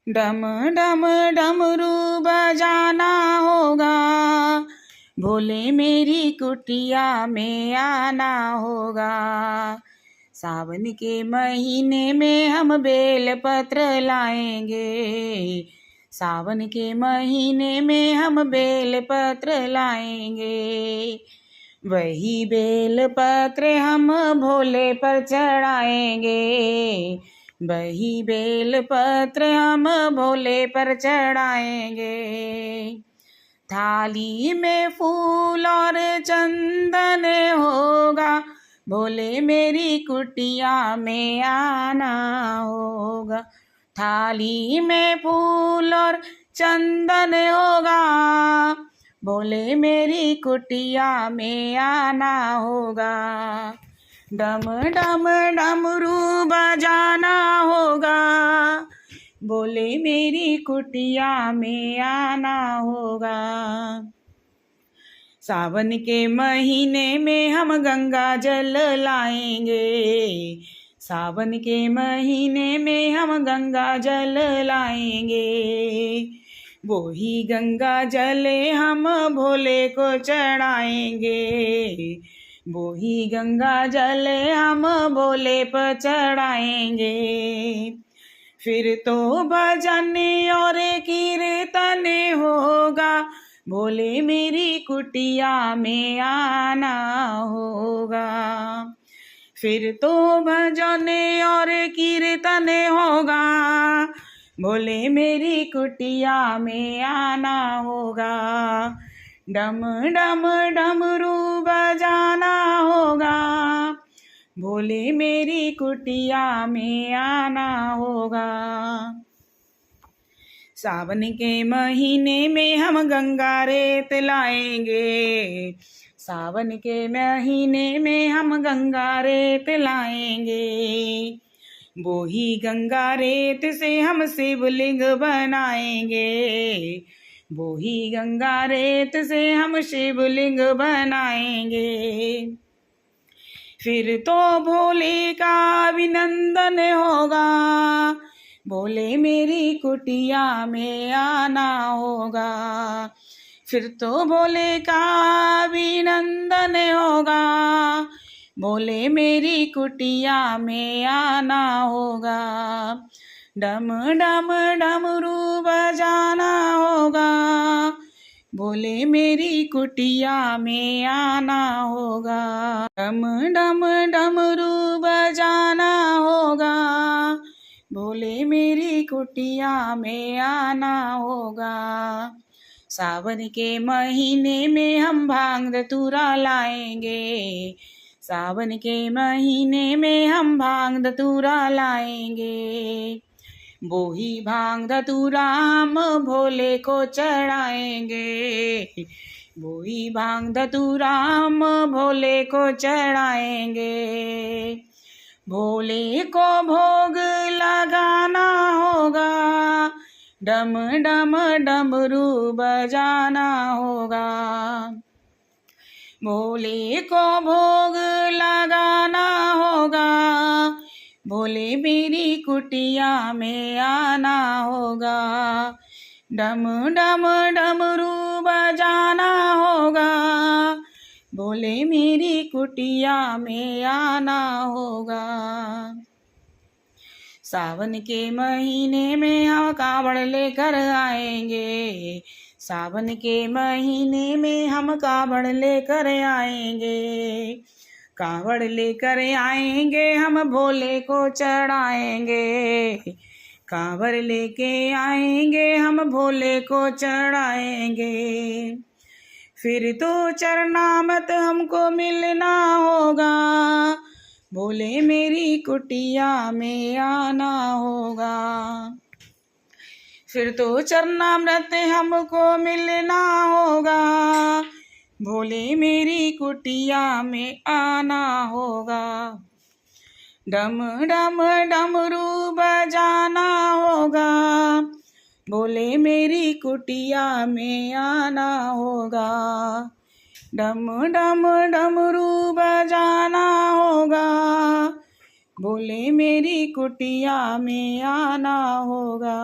डम डम डमरू बजाना होगा, भोले मेरी कुटिया में आना होगा। सावन के महीने में हम बेल पत्र लाएंगे, सावन के महीने में हम बेल पत्र लाएंगे। वही बेल पत्र हम भोले पर चढ़ाएंगे, वही बेल पत्र हम भोले पर चढ़ाएंगे। थाली में फूल और चंदन होगा, भोले मेरी कुटिया में आना होगा। थाली में फूल और चंदन होगा, भोले मेरी कुटिया में आना होगा। डम डम डमरू बजाना होगा, भोले मेरी कुटिया में आना होगा। सावन के महीने में हम गंगा जल लाएंगे, सावन के महीने में हम गंगा जल लाएंगे। वही गंगा जल हम भोले को चढ़ाएंगे, वही गंगा जल हम भोले पर चढ़ाएंगे। फिर तो भजन और कीर्तन होगा, भोले मेरी कुटिया में आना होगा। फिर तो भजन और कीर्तन होगा, भोले मेरी कुटिया में आना होगा। डम डम डमरू बजाना होगा, भोले मेरी कुटिया में आना होगा। सावन के महीने में हम गंगा रेत लाएंगे, सावन के महीने में हम गंगा रेत लाएंगे। वही गंगा रेत से हम शिवलिंग बनाएंगे, वही गंगा रेत से हम शिवलिंग बनाएंगे। फिर तो भोले का अभिनंदन होगा, भोले मेरी कुटिया में आना होगा। फिर तो भोले का अभिनंदन होगा, भोले मेरी कुटिया में आना होगा। डम डम डमरू बजाना होगा, भोले मेरी कुटिया में आना होगा। डम डम डमरू बजाना होगा, भोले मेरी कुटिया में आना होगा। सावन के महीने में हम भांग धतूरा लाएंगे, सावन के महीने में हम भांग धतूरा लाएंगे। वही भांग धतूरा हम भोले को चढ़ाएंगे, वही भांग धतूरा हम भोले को चढ़ाएंगे। भोले को भोग लगाना होगा, डम डम डमरू बजाना होगा। भोले को भोग लगाना होगा, भोले मेरी कुटिया में आना होगा। डम डम डमरू बजाना होगा, भोले मेरी कुटिया में आना होगा। सावन के महीने में हम कावड़ लेकर आएंगे, सावन के महीने में हम कावड़ लेकर आएंगे। कावड़ लेकर आएंगे हम भोले को चढ़ाएंगे, कावड़ लेके आएंगे हम भोले को चढ़ाएंगे। फिर तो चरनामत हमको मिलना होगा, भोले मेरी कुटिया में आना होगा। फिर तो चरनामृत हमको मिलना होगा, भोले मेरी कुटिया में आना होगा। डम डम डमरू बजाना होगा, भोले मेरी कुटिया में आना होगा। डम डम डमरू बजाना होगा, भोले मेरी कुटिया में आना होगा।